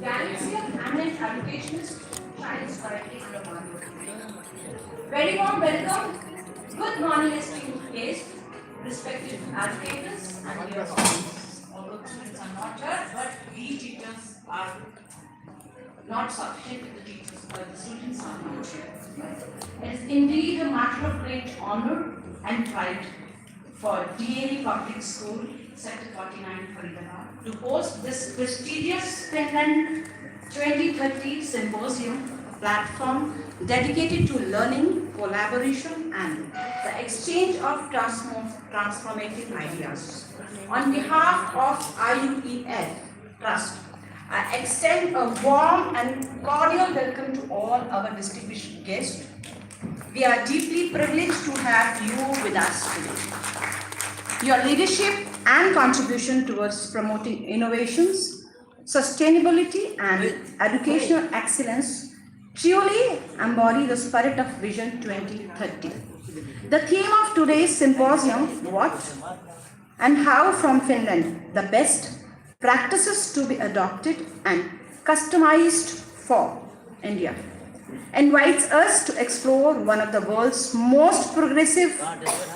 Galaxian eminent educationist, shines brightly in the morning. Very warm welcome. Good morning, esteemed guests, respected educators and dear students. Although the students are not here, but we teachers are not sufficient if the teachers or the students are not here. It is indeed a matter of great honor and pride for DAV Public School, Sector 49, Faridabad, to host this prestigious Finland 2030 Symposium, a platform dedicated to learning, collaboration, and the exchange of transformative ideas. On behalf of IUEF Trust, I extend a warm and cordial welcome to all our distinguished guests. We are deeply privileged to have you with us today. Your leadership and contribution towards promoting innovations, sustainability, and educational excellence truly embody the spirit of Vision 2030. The theme of today's symposium, what and how from Finland, the best practices to be adopted and customized for India, invites us to explore one of the world's most progressive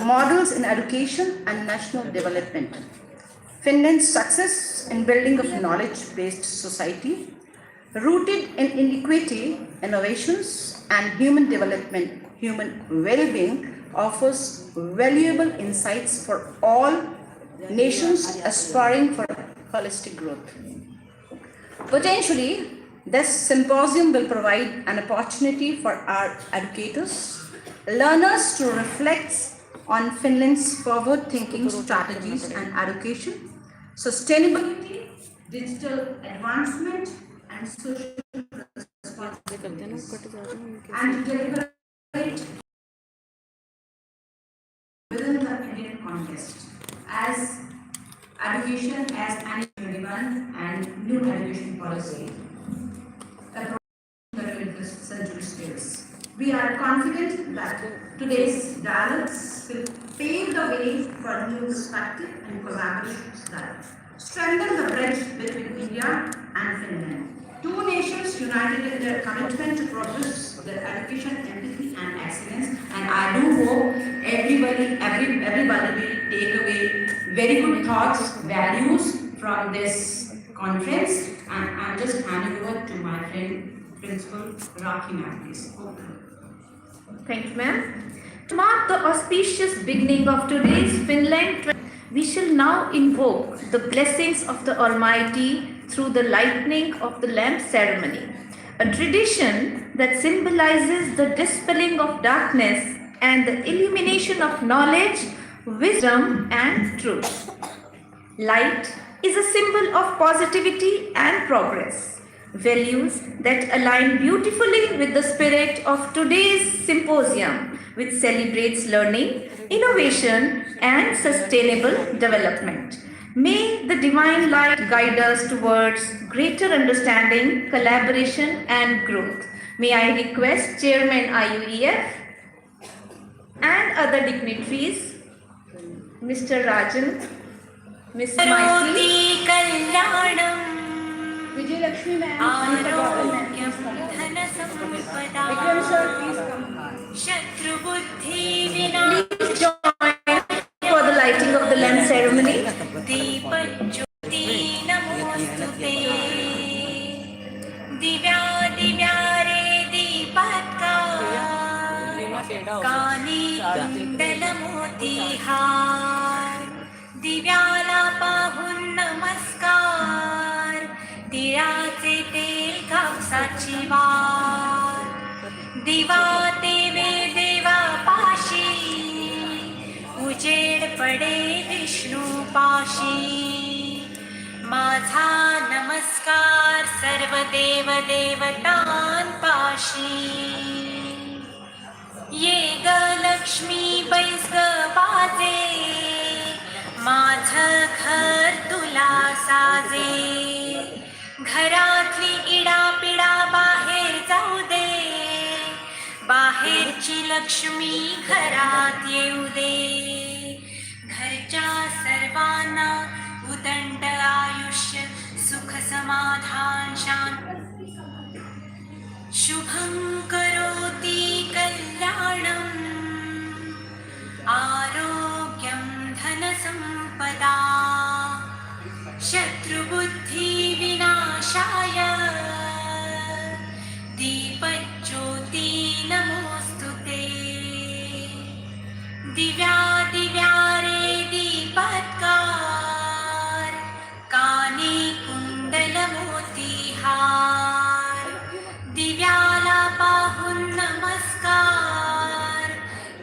models in education and national development. Finland's success in building a knowledge-based society rooted in inequity, innovations, and human development, human well-being offers valuable insights for all nations aspiring for holistic growth. Potentially, this symposium will provide an opportunity for our educators, learners to reflect on Finland's forward-thinking strategies and education, sustainability, digital advancement, and social responsibilities, and deliberate within the Indian context as education as an 21 and new education policy across the 21st century skills. We are confident that today's dialogues will pave the way for new perspective and collaborations that strengthen the bridge between India and Finland. Two nations united in their commitment to progress, their education, empathy, and excellence. And I do hope everybody will take away very good thoughts, values from this conference. And I'm just handing over to my friend, Principal Rakhi ma'am, please. Thank you, ma'am. To mark the auspicious beginning of today's Finland, we shall now invoke the blessings of the Almighty through the lighting of the lamp ceremony, a tradition that symbolizes the dispelling of darkness and the illumination of knowledge, wisdom, and truth. Light is a symbol of positivity and progress, values that align beautifully with the spirit of today's symposium, which celebrates learning, innovation, and sustainable development. May the divine light guide us towards greater understanding, collaboration, and growth. May I request Chairman IUEF and other dignitaries, Mr. Rajan, Ms. Maitri, Vijay Lakshmi ma'am, Vikram sir, please come. Please join for the lighting of the lamp ceremony. दिव्याला पाहून नमस्कार, तिळाचे तेल कापसाची वार, दिवा देवे देवा पाशी, उजेड पडे विष्णू पाशी. माझा नमस्कार सर्व देव देवतांपाशी. ये ग लक्ष्मी बैस ग बाजे, माझं घर तुला साजे. घरातली इडापिडा बाहेर जाऊ दे, बाहेरची लक्ष्मी घरात येऊ दे. घरच्या सर्वांना उदंड आयुष्य सुख शुभं करोति कल्याणम् आरोग्यं धनसम्पदा शत्रुबुद्धिविनाशाय दीपज्योति नमोऽस्तुते दिव्या दिव्यारे दीपत्कार काने कुण्डलमोतिहार दिव्याला पाहून नमस्कार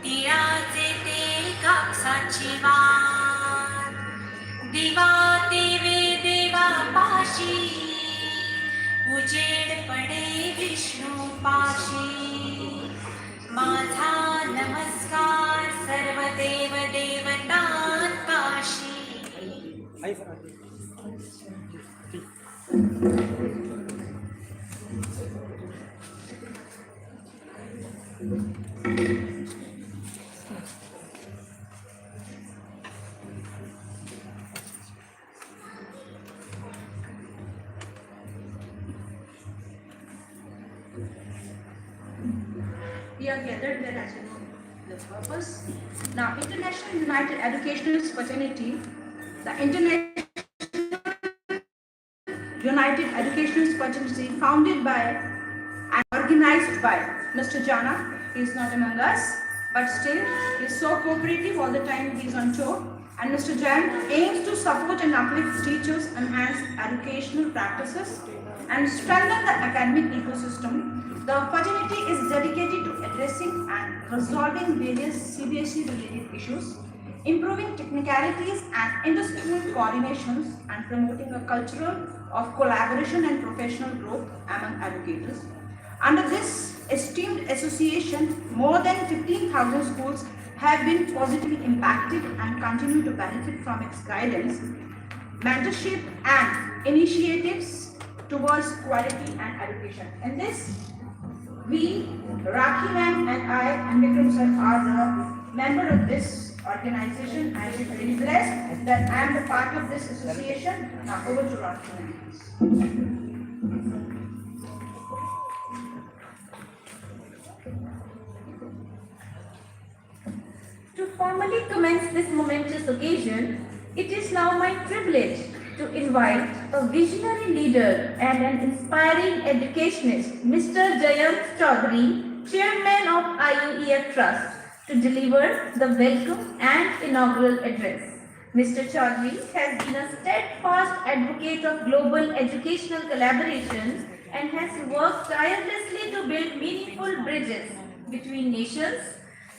तिळाचे तेल कापसाची वार दिवा देवे देवा पाशी उजेड पडे विष्णू पाशी माझा नमस्कार सर्व देव देवतांपाशी We are gathered there as you know the purpose. Now, International United Educationalist Fraternity, the International United Educationalist Fraternity, founded by and organized by Mr. Jana. He is not among us, but still he is so cooperative all the time he is on tour. And Mr. Jain aims to support and uplift teachers, enhance educational practices, and strengthen the academic ecosystem. The fraternity is dedicated to addressing and resolving various CBSE related issues, improving technicalities and industrial coordinations, and promoting a culture of collaboration and professional growth among educators. Under this esteemed association, more than 15,000 schools have been positively impacted and continue to benefit from its guidance, mentorship and initiatives towards quality and education. In this, we, Rakhi ma'am and I and Vikram sir are the member of this organization. I am very blessed that I am the part of this association. Now over to Rakhi ma'am. To formally commence this momentous occasion, it is now my privilege to invite a visionary leader and an inspiring educationist, Mr. Jayant Chaudhary, Chairman of IUEF Trust, to deliver the welcome and inaugural address. Mr. Chaudhary has been a steadfast advocate of global educational collaboration and has worked tirelessly to build meaningful bridges between nations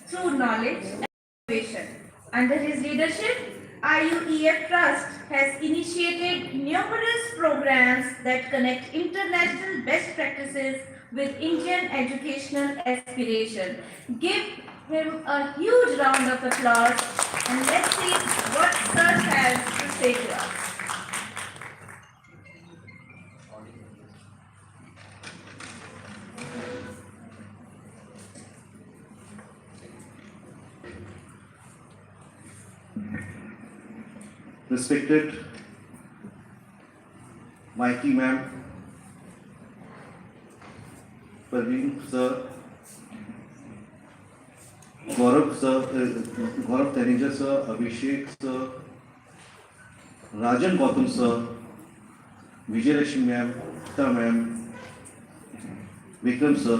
through knowledge and innovation. Under his leadership, IUEF Trust has initiated numerous programs that connect international best practices with Indian educational aspiration. Give him a huge round of applause and let's see what Sir has to say to us. Respected Mikey ma'am, Parveen sir, Gaurav Taneja sir, Abhishek sir, Rajan Gautam sir, Vijayalakshmi ma'am, Gita ma'am, Vikram sir,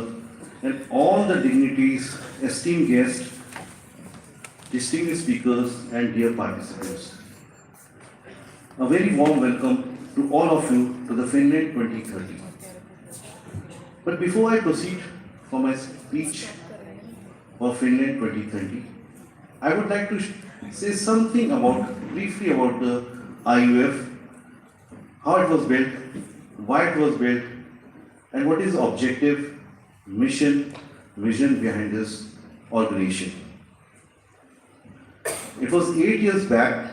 and all the dignitaries, esteemed guests, distinguished speakers, and dear participants. A very warm welcome to all of you to the Finland 2030. But before I proceed for my speech for Finland 2030, I would like to say something briefly about the IUF, how it was built, why it was built, and what is the objective, mission, vision behind this organization. It was 8 years back.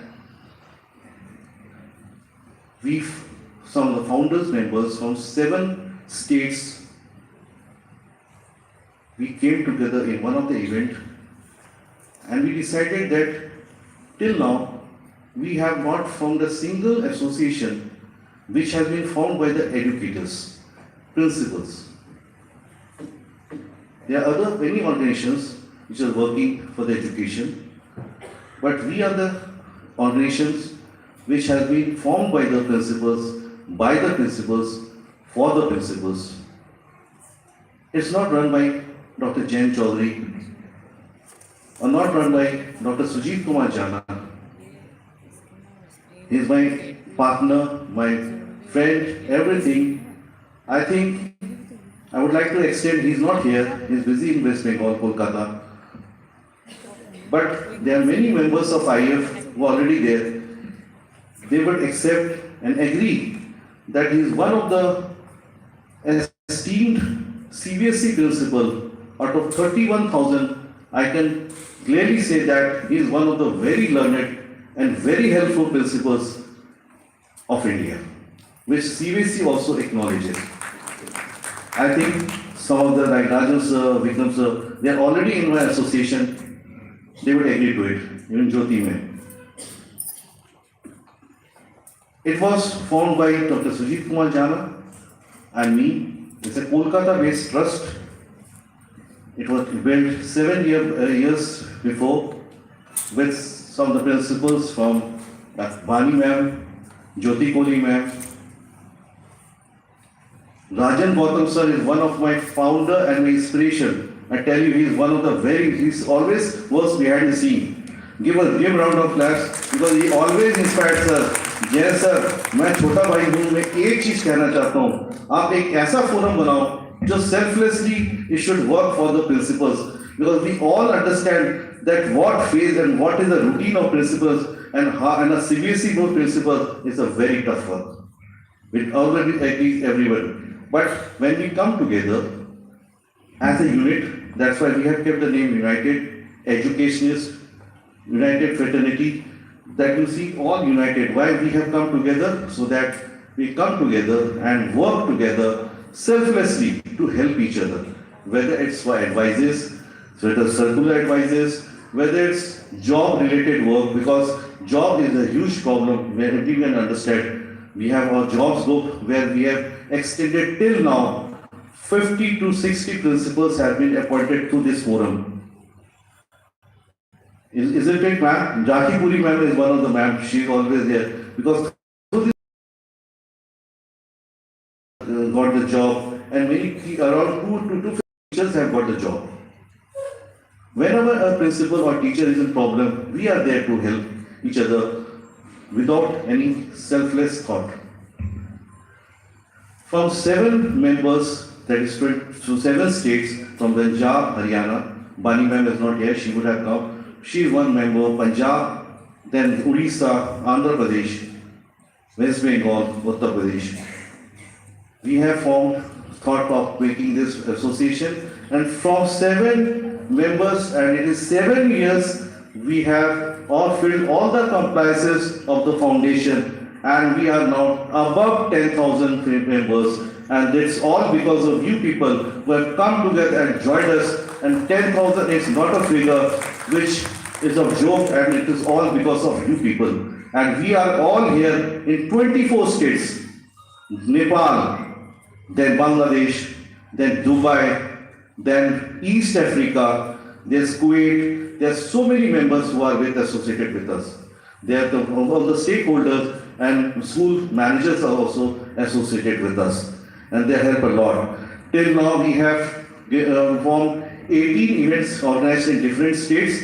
Some of the founders members from 7 states, we came together in one of the event and we decided that till now we have not found a single association which has been formed by the educators, principals. There are many organizations which are working for the education, but we are the organizations which have been formed by the principals, for the principals. It's not run by Dr. Jain Chaudhary or not run by Dr. Sujit Kumar Jana. He is my partner, my friend, everything. I think I would like to extend, he is not here, he is busy in West Bengal, Kolkata. But there are many members of IF who are already there. They would accept and agree that he is one of the esteemed CBSE principal out of 31,000. I can clearly say that he is one of the very learned and very helpful principals of India, which CBSE also acknowledges. I think some of the, like Rajan sir, Vikram sir, they are already in my association. They would agree to it, even Jyoti mein. It was formed by Dr. Sujit Kumar Jana and me. It's a Kolkata-based trust. It was built 7 years before with some of the principals from Bani ma'am, Jyoti Kohli ma'am. Rajan Gautam sir is one of my founder and my inspiration. I tell you, he is one of the he's always works behind the scene. Give a round of applause because he always inspires us. जय sir, मैं छोटा भाई हूँ, मैं एक चीज कहना चाहता हूँ, आप एक ऐसा फोरम बनाओ जो selflessly it should work for the principals, because we all understand that what phase and what is the routine of principals and a CBSE board principal is a very tough work. It already agrees everyone. But when we come together as a unit, that's why we have kept the name United Educationists, United Fraternity, that you see all united. Why we have come together? So that we come together and work together selflessly to help each other. Whether it's for advices, whether circular advices, whether it's job related work, because job is a huge problem where everyone understand. We have our jobs book where we have extended till now 50 to 60 principals have been appointed to this forum. Isn't it, ma'am? Jati Puri ma'am is one of the ma'am. She is always there because got the job, and many around 2 to 2 teachers have got the job. Whenever a principal or teacher is in problem, we are there to help each other without any selfless thought. From 7 members, that is to 7 states, from Punjab, Haryana, Bani ma'am is not here, she would have come. She is one member, Punjab, then Odisha, Andhra Pradesh, West Bengal, Uttar Pradesh. We have thought of making this association, and from 7 members, and it is 7 years, we have all filled all the compliances of the foundation, and we are now above 10,000 members, and it's all because of you people who have come together and joined us. And 10,000 is not a figure which is a joke, and it is all because of you people. And we are all here in 24 states, Nepal, then Bangladesh, then Dubai, then East Africa, there's Kuwait, there's so many members who are associated with us. They are all the stakeholders, and school managers are also associated with us, and they help a lot. Till now we have formed 18 events organized in different states,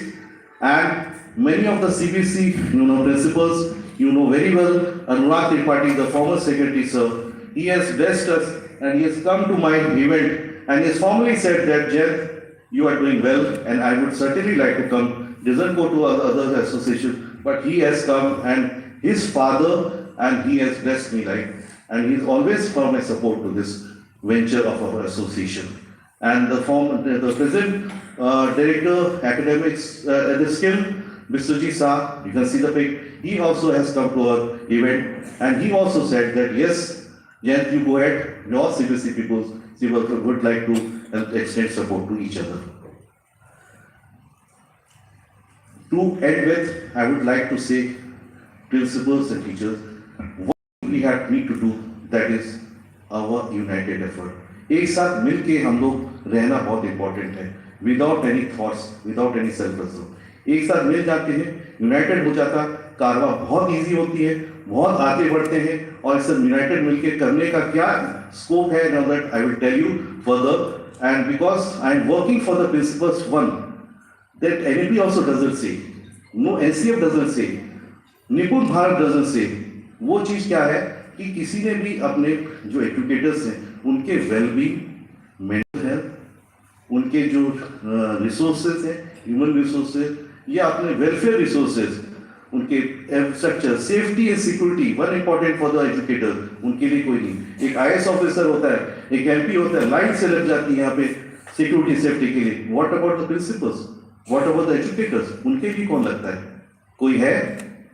and many of the CBSE principals, very well, Anurag Tripathi, the former secretary sir, he has blessed us and he has come to my event and he has formally said that, Jay, you are doing well and I would certainly like to come. Doesn't go to other associations, but he has come and his father, and he has blessed me, and he is always for my support to this venture of our association. And the present director academics at the skill, Mr. Ji Sa, you can see the pic, he also has come to our event, and he also said that yes, Jayant, you go ahead, your CBSE people would like to extend support to each other. To end with, I would like to say, principals and teachers, what we need to do, that is our united effort. एक साथ मिल के हम लोग रहना बहुत important है, without any thoughts, without any self reserve. एक साथ मिल जाते हैं, यूनाइटेड हो जाता, कारवा बहुत ईजी होती है, बहुत आगे बढ़ते हैं। और इसे यूनाइटेड मिलकर करने का क्या स्कोप है, now that I will tell you further. And because I am working for the principles one that NAP also doesn't say, no NCF doesn't say, निपुण भारत doesn't say। वो चीज क्या है कि किसी ने भी अपने जो एजुकेटर्स हैं उनके वेलबींग, मेंटल हेल्थ, उनके जो रिसोर्सेज हैं, ह्यूमन रिसोर्सेज या अपने वेलफेयर रिसोर्सेज, उनके infrastructure, safety and security one important for the educator, उनके लिए कोई नहीं। एक IAS ऑफिसर होता है, एक MP होता है, लाइन से लग जाती है यहाँ पे सिक्योरिटी सेफ्टी के लिए। What about the principles, what about the educators, उनके लिए कौन लगता है? कोई है?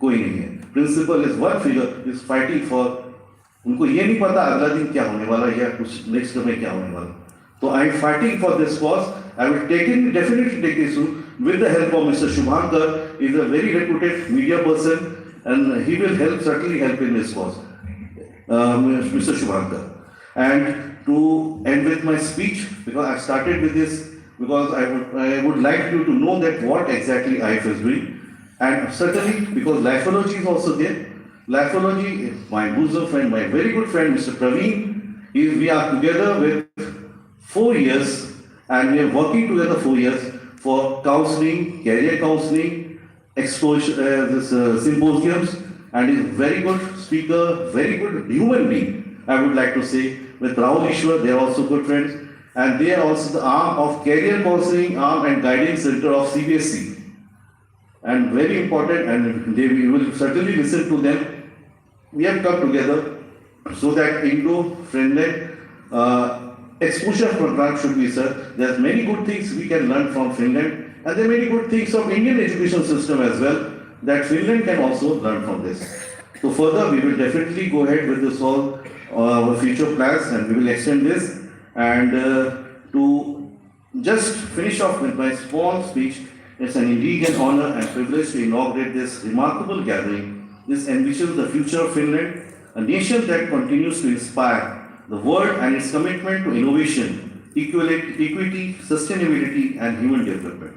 कोई नहीं है। Principle is one figure is fighting for, उनको ये नहीं पता अगला दिन क्या होने वाला या कुछ नेक्स्ट में क्या होने वाला। तो I am fighting for this cause, I will definitely take this with the help of Mr. Shubhankar, is a very reputed media person and he will certainly help in this cause, Mr. Shubhankar. And to end with my speech, because I started with this, because I would like you to know that what exactly IF is doing, and certainly because lifeology is also there. Lifeology is my bosom friend, my very good friend, Mr. Praveen. We are together with 4 years and we are working together 4 years for counseling, career counseling, exposure, symposiums, and is very good speaker, very good human being, I would like to say. With Rahul Ishwar, they are also good friends, and they are also the arm of career counseling, arm and guidance center of CBSE. And very important, and we will certainly listen to them. We have come together so that Indo-friendly exposure program should be, sir. There's many good things we can learn from Finland, and there are many good things of Indian education system as well that Finland can also learn from this. So further, we will definitely go ahead with this all our future plans, and we will extend this. And to just finish off with my small speech, it's an indeed an honor and privilege to inaugurate this remarkable gathering. This envisions the future of Finland, a nation that continues to inspire the world and its commitment to innovation, equity, sustainability, and human development.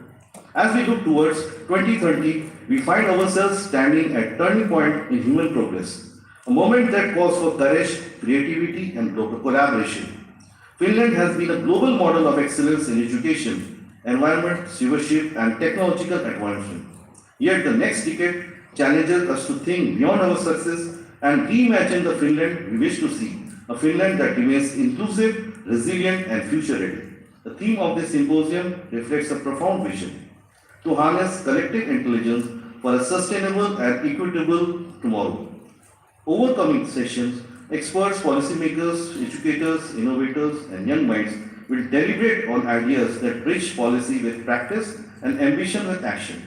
As we look towards 2030, we find ourselves standing at a turning point in human progress, a moment that calls for courage, creativity, and global collaboration. Finland has been a global model of excellence in education, environment, stewardship, and technological advancement. Yet the next decade challenges us to think beyond our success and reimagine the Finland we wish to see. A Finland that remains inclusive, resilient, and future-ready. The theme of this symposium reflects a profound vision to harness collective intelligence for a sustainable and equitable tomorrow. Overcoming sessions, experts, policymakers, educators, innovators, and young minds will deliberate on ideas that bridge policy with practice and ambition with action.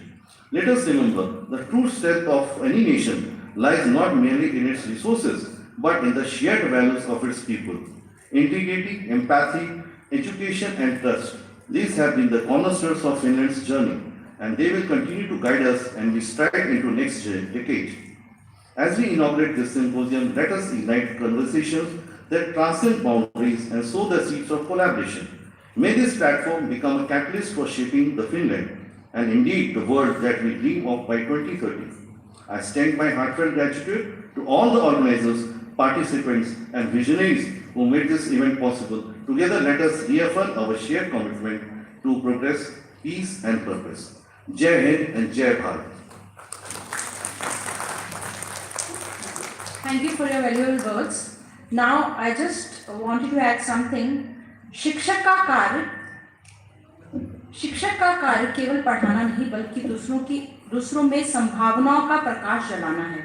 Let us remember, the true strength of any nation lies not merely in its resources, but in the shared values of its people. Integrity, empathy, education, and trust. These have been the cornerstones of Finland's journey, and they will continue to guide us and we stride into next decade. As we inaugurate this symposium, let us ignite conversations that transcend boundaries and sow the seeds of collaboration. May this platform become a catalyst for shaping the Finland and indeed the world that we dream of by 2030. I extend my heartfelt gratitude to all the organizers, participants, and visionaries who made this event possible. Together, let us reaffirm our shared commitment to progress, peace, and purpose. Jai Hind and Jai Bharat. Thank you for your valuable words. Now, I just wanted to add something. शिक्षक का कार्य केवल पढ़ाना नहीं बल्कि दूसरों में संभावनाओं का प्रकाश जलाना है.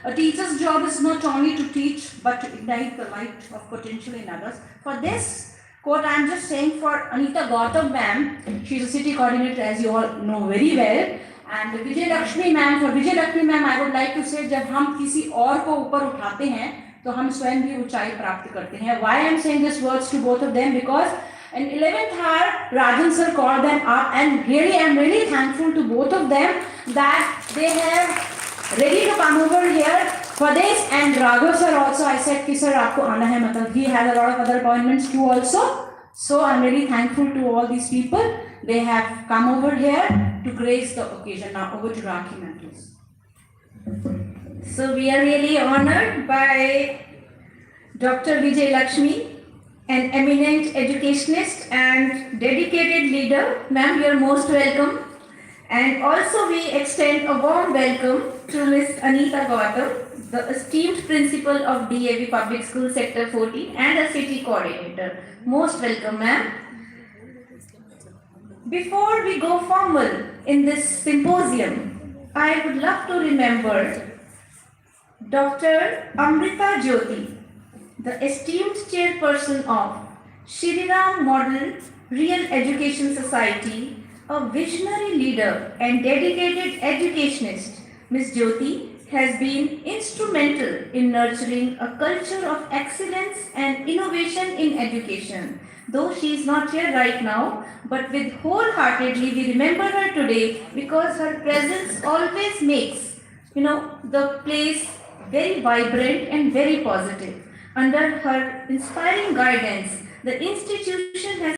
A teacher's job is not only to teach but to ignite the light of potential in others. For this quote, I am just saying for Anita Gautam ma'am. She is a city coordinator, as you all know very well. And Vijay Lakshmi ma'am, for Vijay Lakshmi ma'am, I would like to say, जब हम किसी और को ऊपर उठाते हैं तो हम स्वयं भी ऊंचाई प्राप्त करते हैं. Why I am saying these words to both of them? Because in 11th hour, Rajan sir called them up, and really I am really thankful to both of them that they have ready to come over here for this. And Raghav sir also, I said कि sir आपको आना है, मतलब he has a lot of other appointments too also. So I'm really thankful to all these people. They have come over here to grace the occasion. Now over to Rakhi ma'am, please. So we are really honored by Dr. Vijay Lakshmi, an eminent educationist and dedicated leader. Ma'am, you are most welcome. And also we extend a warm welcome to Ms. Anita Gautam, the esteemed principal of DAV Public School Sector 14 and a city coordinator. Most welcome, ma'am. Before we go formal in this symposium, I would love to remember Dr. Amrita Jyoti, the esteemed chairperson of Shriram Model Real Education Society, a visionary leader and dedicated educationist. Ms. Jyoti has been instrumental in nurturing a culture of excellence and innovation in education. Though she is not here right now, but with wholeheartedly we remember her today because her presence always makes, the place very vibrant and very positive. Under her inspiring guidance, the institution has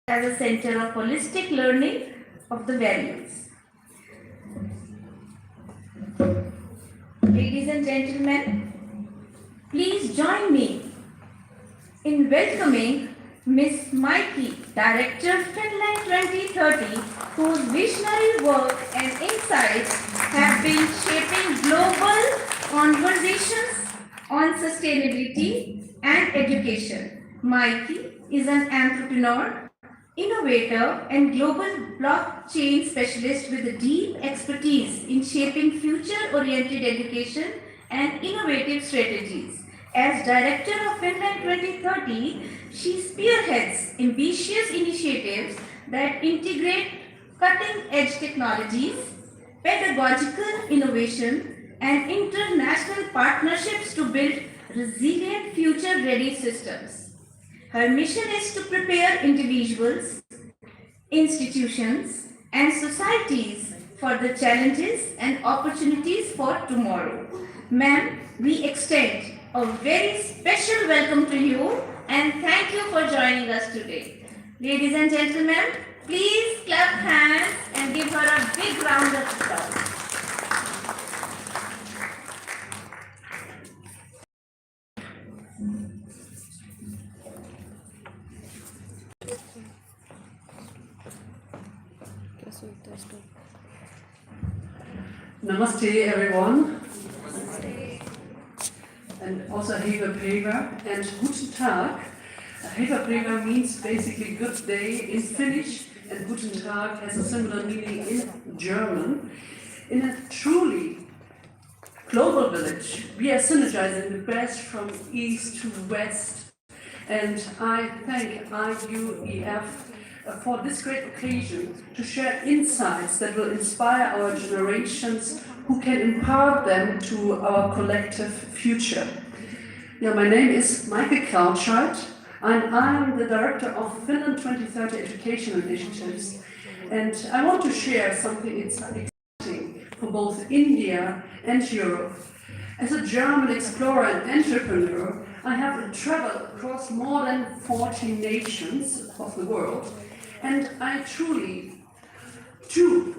as a center of holistic learning of the values. Ladies and gentlemen, please join me in welcoming Ms. Maiki, Director Finland 2030, whose visionary work and insights have been shaping global conversations on sustainability and education. Maiki is an entrepreneur, innovator and global blockchain specialist with a deep expertise in shaping future-oriented education and innovative strategies. As Director of Finland 2030, she spearheads ambitious initiatives that integrate cutting-edge technologies, pedagogical innovation, and international partnerships to build resilient, future-ready systems. Her mission is to prepare individuals, institutions, and societies for the challenges and opportunities for tomorrow. Ma'am, we extend a very special welcome to you and thank you for joining us today. Ladies and gentlemen, please clap hands and give her a big round of applause. Namaste, everyone. And also Heva Preva and Guten Tag. Heva Preva means basically good day in Finnish, and Guten Tag has a similar meaning in German. In a truly global village, we are synergizing the best from east to west. And I thank IUEF for this great occasion to share insights that will inspire our generations who can impart them to our collective future. Yeah, my name is Maike Krautscheid, and I'm the Director of Finland 2030 Education Initiatives. And I want to share something exciting for both India and Europe. As a German explorer and entrepreneur, I have traveled across more than 40 nations of the world. And I two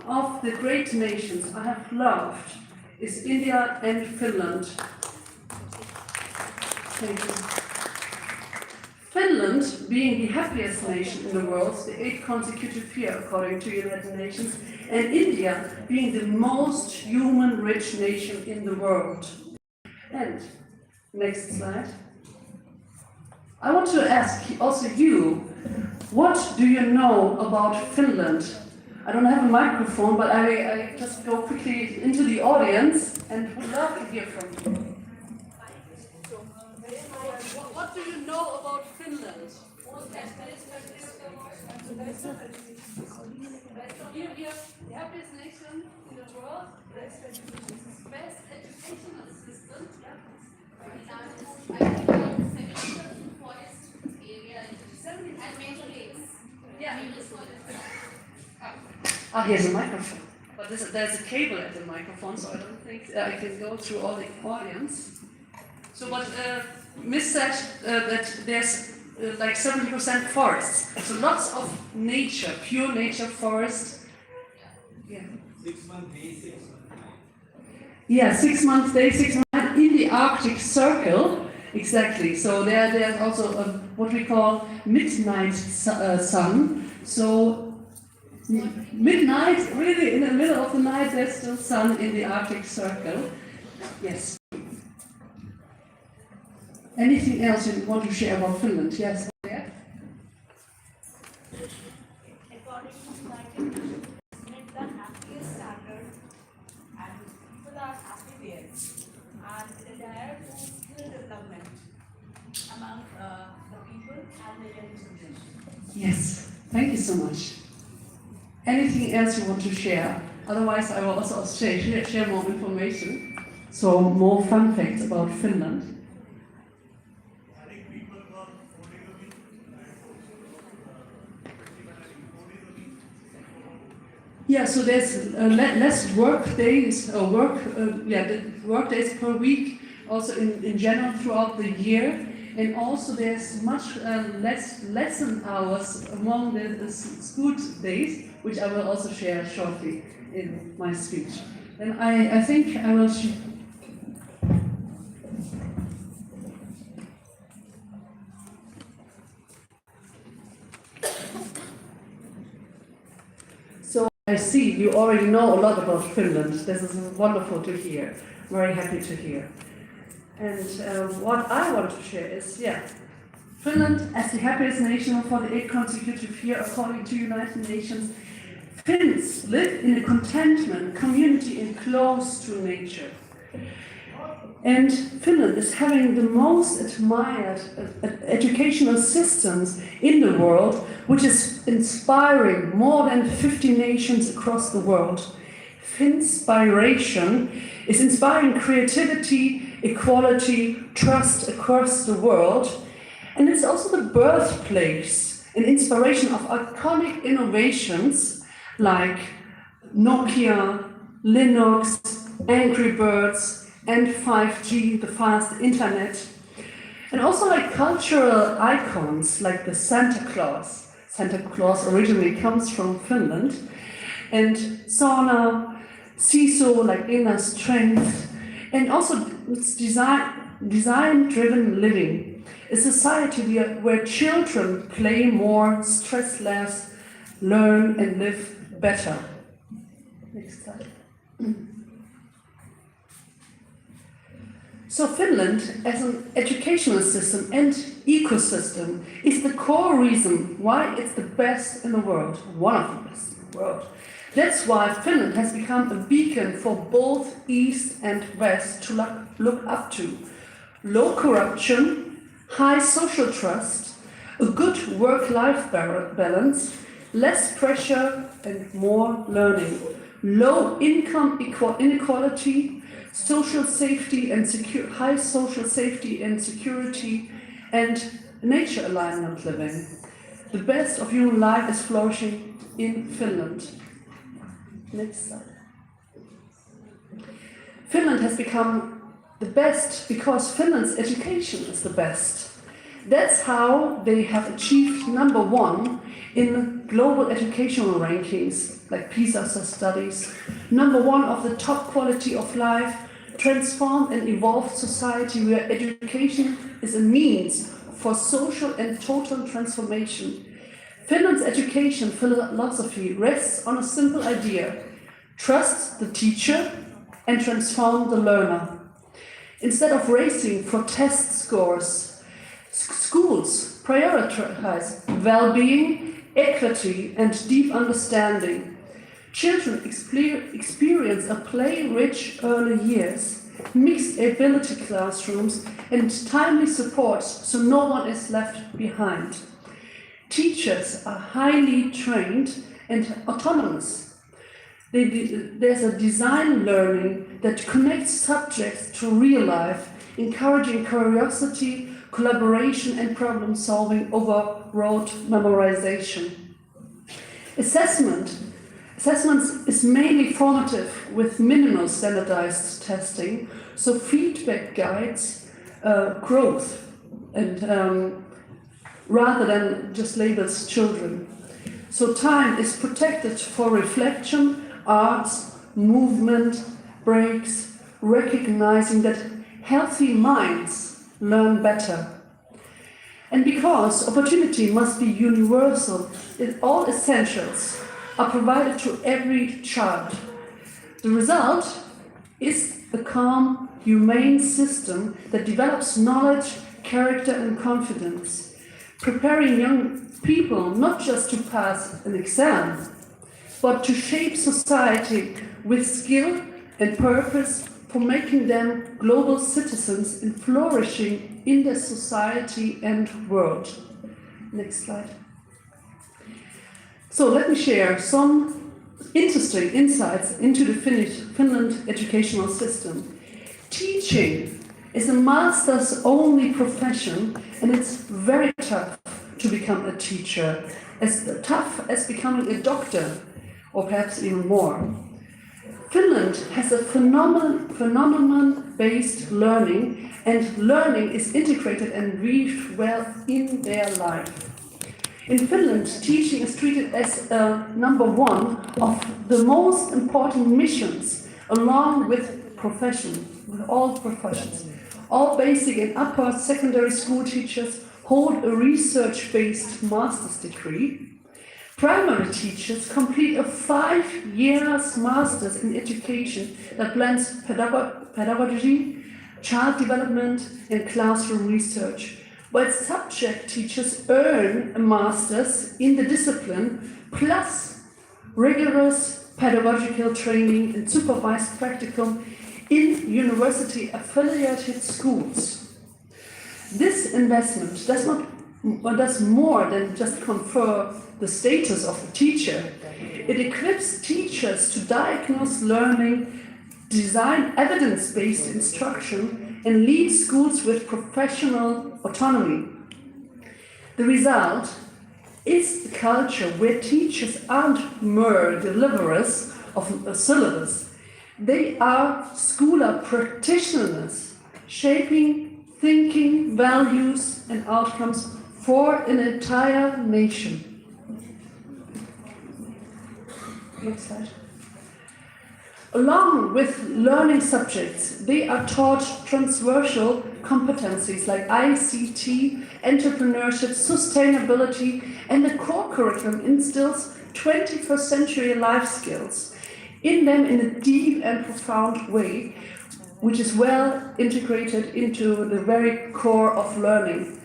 of the great nations I have loved is India and Finland. Thank you. Finland, being the happiest nation in the world, the 8th consecutive year according to United Nations, and India being the most human-rich nation in the world. And, next slide. I want to ask also you, what do you know about Finland? I don't have a microphone, but I just go quickly into the audience and would love to hear from you. What do you know about Finland? We are the happiest nation in the world, best educational system. Here's a microphone. But there's a cable at the microphone, so I don't think I can go through all the audience. So what Miss said, that there's like 70% forests. So lots of nature, pure nature forest. Yeah. 6 months day, 6 months night. Yeah, 6 months day, 6 months night in the Arctic Circle. Exactly. So there's also what we call midnight sun. So midnight, really in the middle of the night, there's still sun in the Arctic Circle. Yes. Anything else you want to share about Finland? Yes. Yeah. According to my definition, it's the happiest standard and people are happy there and the desire to skill development among the people and the young children. Yes. Thank you so much. Anything else you want to share? Otherwise, I will also share more information. So more fun facts about Finland. Yeah, so there's less work days work days per week, also in general throughout the year, and also there's much less lesson hours among the school days, which I will also share shortly in my speech. And I think I will. I see you already know a lot about Finland. This is wonderful to hear. Very happy to hear. And what I want to share is, Finland as the happiest nation for the 8th consecutive year according to United Nations. Finns live in a contentment, community and close to nature. And Finland is having the most admired educational systems in the world, which is inspiring more than 50 nations across the world. Finspiration is inspiring creativity, equality, trust across the world. And it's also the birthplace and inspiration of iconic innovations like Nokia, Linux, Angry Birds, and 5G, the fast internet, and also like cultural icons like the Santa Claus. Santa Claus originally comes from Finland, and sauna, sisu like inner strength, and also it's design-driven living, a society where children play more, stress less, learn and live better. Next slide. So Finland, as an educational system and ecosystem, is the core reason why it's the best in the world, one of the best in the world. That's why Finland has become a beacon for both East and West to look up to. Low corruption, high social trust, a good work-life balance, less pressure and more learning, low income inequality, social safety and high social safety and security, and nature alignment living. The best of human life is flourishing in Finland. Next slide. Finland has become the best because Finland's education is the best. That's how they have achieved #1 in global educational rankings, like PISA studies, #1 of the top quality of life, transformed and evolved society where education is a means for social and total transformation. Finland's education philosophy rests on a simple idea: trust the teacher and transform the learner. Instead of racing for test scores, schools prioritize well-being, equity, and deep understanding. Children experience a play-rich early years, mixed ability classrooms, and timely support so no one is left behind. Teachers are highly trained and autonomous. There's a design learning that connects subjects to real life, encouraging curiosity, collaboration, and problem solving over rote memorization. Assessment Assessments is mainly formative with minimal standardized testing, so feedback guides growth and rather than just labels children. So time is protected for reflection, arts, movement, breaks, recognizing that healthy minds learn better. And because opportunity must be universal, all essentials are provided to every child. The result is a calm, humane system that develops knowledge, character, and confidence, preparing young people not just to pass an exam, but to shape society with skill and purpose for making them global citizens and flourishing in their society and world. Next slide. So let me share some interesting insights into the Finland educational system. Teaching is a master's only profession, and it's very tough to become a teacher, as tough as becoming a doctor, or perhaps even more. Finland has a phenomenon-based learning, and learning is integrated and weaved well in their life. In Finland, teaching is treated as number one of the most important missions, along with all professions. All basic and upper secondary school teachers hold a research-based master's degree. Primary teachers complete a 5-year master's in education that blends pedagogy, child development, and classroom research, while subject teachers earn a master's in the discipline, plus rigorous pedagogical training and supervised practicum in university-affiliated schools. This investment does more than just confer the status of the teacher. It equips teachers to diagnose learning, design evidence-based instruction, and lead schools with professional autonomy. The result is a culture where teachers aren't mere deliverers of a syllabus. They are scholar practitioners, shaping thinking, values, and outcomes for an entire nation. Next slide. Along with learning subjects, they are taught transversal competencies like ICT, entrepreneurship, sustainability, and the core curriculum instills 21st century life skills in them in a deep and profound way, which is well integrated into the very core of learning.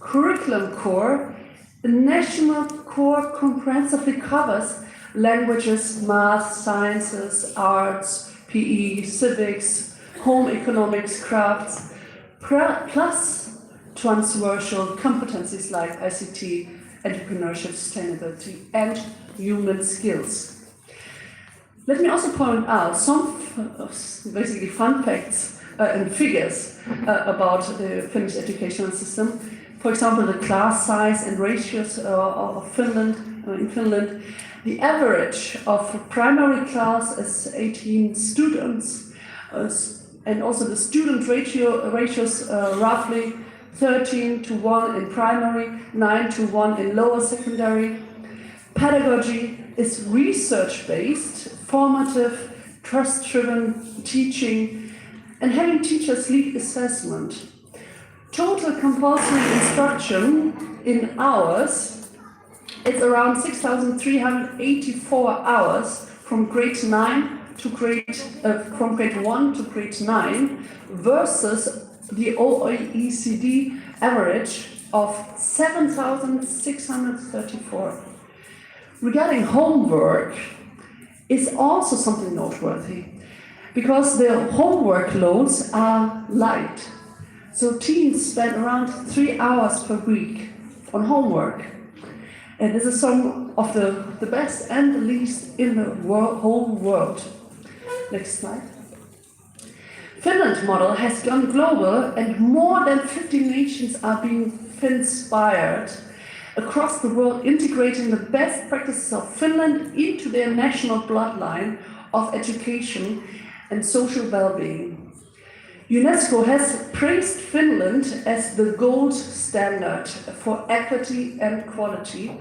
Curriculum core, the national core comprehensively covers languages, math, sciences, arts, PE, civics, home economics, crafts, plus transversal competencies like ICT, entrepreneurship, sustainability, and human skills. Let me also point out some basically fun facts and figures about the Finnish educational system. For example, the class size and ratios of Finland. In Finland, the average of primary class is 18 students, and also the student ratios roughly 13:1 in primary, 9:1 in lower secondary. Pedagogy is research-based, formative, trust-driven teaching, and having teachers lead assessment. Total compulsory instruction in hours is around 6,384 hours from grade 1 to grade 9 versus the OECD average of 7,634. Regarding homework, is also something noteworthy because the homework loads are light. So teens spend around 3 hours per week on homework. And this is some of the best and the least in the whole world. Next slide. Finland model has gone global and more than 50 nations are being Finspired. across the world, integrating the best practices of Finland into their national bloodline of education and social well-being. UNESCO has praised Finland as the gold standard for equity and quality.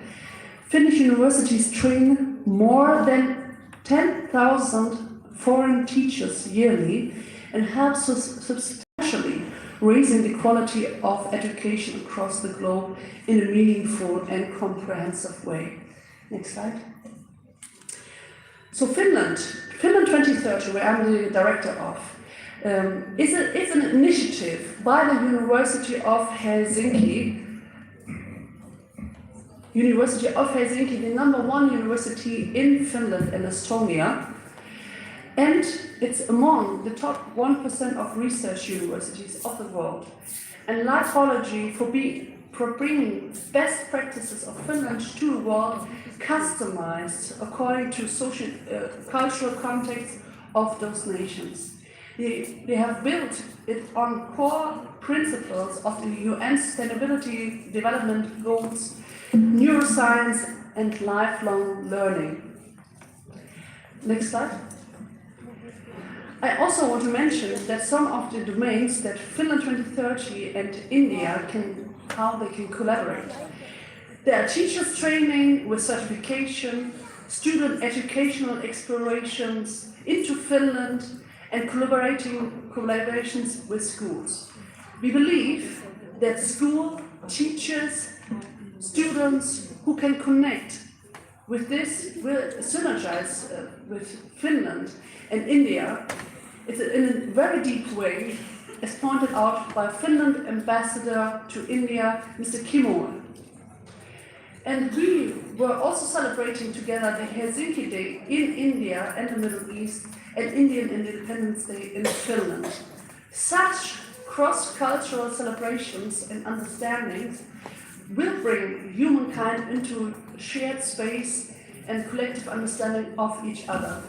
Finnish universities train more than 10,000 foreign teachers yearly and help substantially raising the quality of education across the globe in a meaningful and comprehensive way. Next slide. So Finland 2030, where I'm the director of, is an initiative by the University of Helsinki. University of Helsinki, the #1 university in Finland and Estonia. And it's among the top 1% of research universities of the world. And lifeology for bringing best practices of Finland to the world, customized according to social, cultural context of those nations. They have built it on core principles of the UN Sustainability Development Goals, neuroscience, and lifelong learning. Next slide. I also want to mention that some of the domains that Finland 2030 and India how they can collaborate. There are teachers training with certification, student educational explorations into Finland, and collaborations with schools. We believe that school teachers, students who can connect with this will synergize with Finland and India. It's in a very deep way, as pointed out by Finland ambassador to India, Mr. Kimo. And we were also celebrating together the Helsinki Day in India and the Middle East and Indian Independence Day in Finland. Such cross-cultural celebrations and understandings will bring humankind into shared space and collective understanding of each other.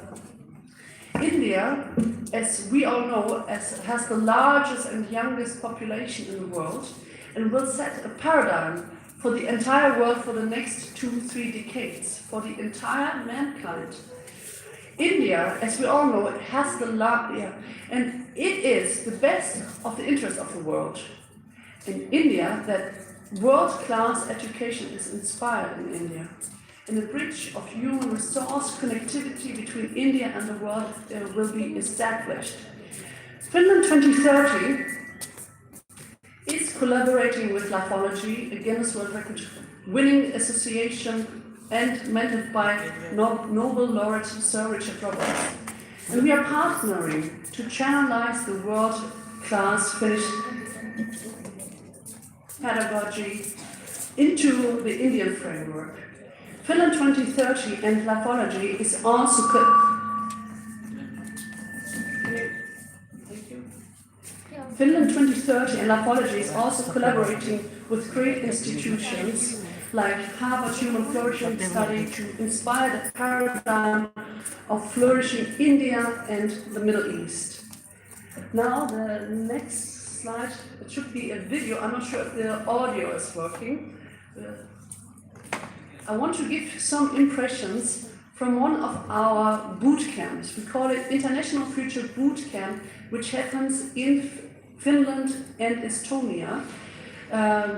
India, as we all know, has the largest and youngest population in the world and will set a paradigm for the entire world for the next 2-3 decades, for the entire mankind. India, as we all know, has the and it is the best of the interest of the world. In India, that world-class education is inspired in India. And a bridge of human resource connectivity between India and the world will be established. Finland 2030 is collaborating with Lifeology, a Guinness World Record winning association and mentored by Nobel laureate Sir Richard Roberts. And we are partnering to channelize the world-class Finnish pedagogy into the Indian framework. Finland 2030 and Lifeology is also Finland 2030 and Lifeology is also collaborating with great institutions like Harvard Human Flourishing Study to inspire the paradigm of flourishing India and the Middle East. Now the next slide, it should be a video. I'm not sure if the audio is working. I want to give some impressions from one of our boot camps. We call it International Future Boot Camp, which happens in Finland and Estonia.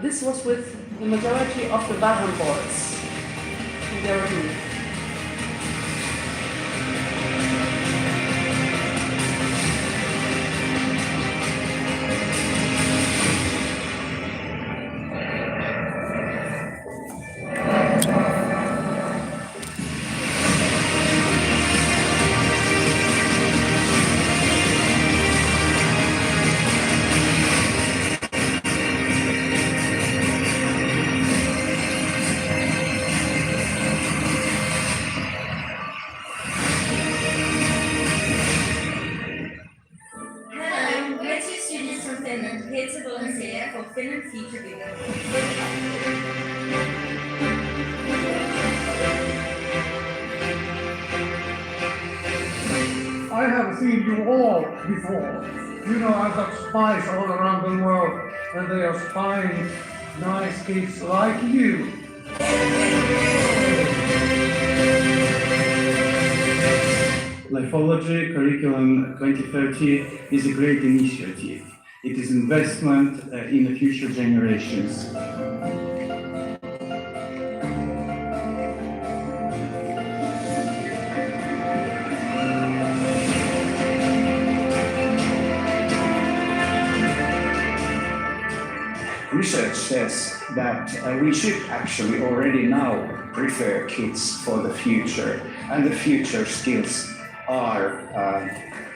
This was with the majority of the Baham boys. I have seen you all before. You know, I've got spies all around the world, and they are spying nice kids like you Lifology Curriculum 2030 is a great initiative. It is investment in the future generations. Research says that we should actually already now prepare kids for the future, and the future skills are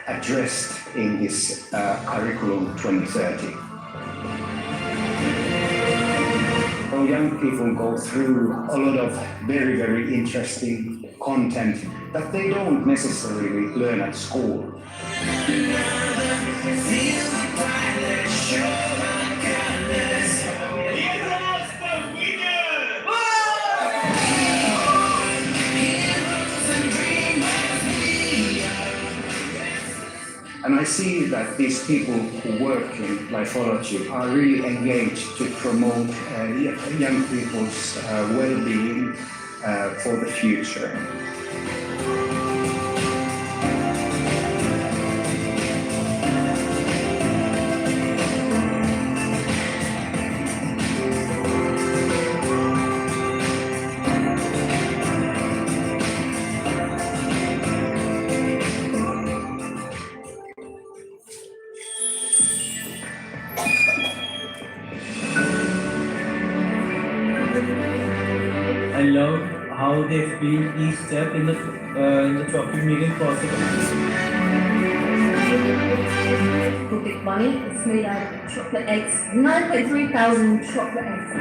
addressed in this curriculum 2030. So young people go through a lot of very, very interesting content that they don't necessarily learn at school. And I see that these people who work in lifology are really engaged to promote young people's well-being for the future. I love how they explain each step in the chocolate making process. Cookic bunny. It's made out of chocolate eggs. 9,300 chocolate eggs.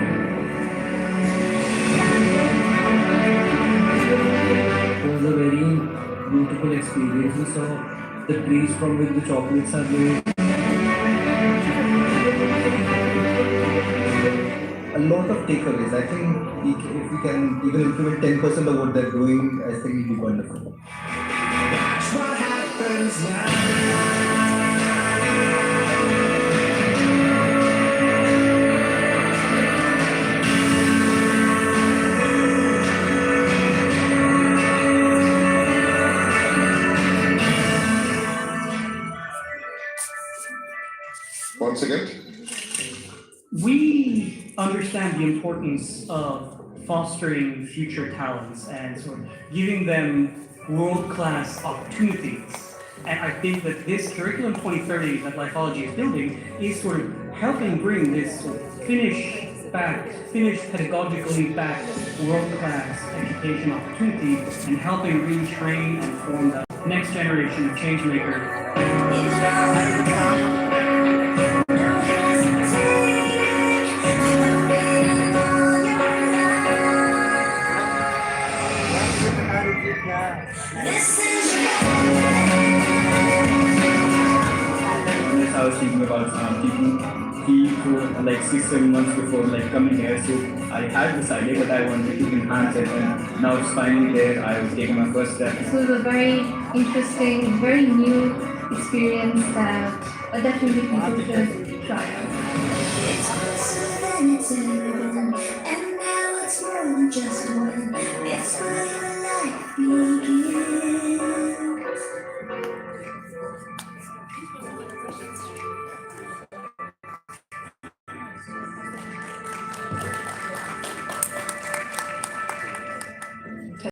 It was a very beautiful experience. We saw the trees from which the chocolates are made. A lot of takeaways. I think if we can even implement 10% of what they're doing, I think it'll be wonderful. That's what happens now. Once again. We understand the importance of fostering future talents and sort of giving them world-class opportunities. And I think that this Curriculum 2030 that Lifology is building is sort of helping bring this sort of Finnish pedagogically backed world-class education opportunity and helping retrain and form the next generation of change makers. I was thinking about taking tea for like 6-7 months before like coming here. So I had this idea, but I wanted to enhance it, and now it's finally there. I was taking my first step. This was a very interesting, very new experience that definitely people should try out. It's closer than it's ever been, and now it's more than just one. It's where your life begins.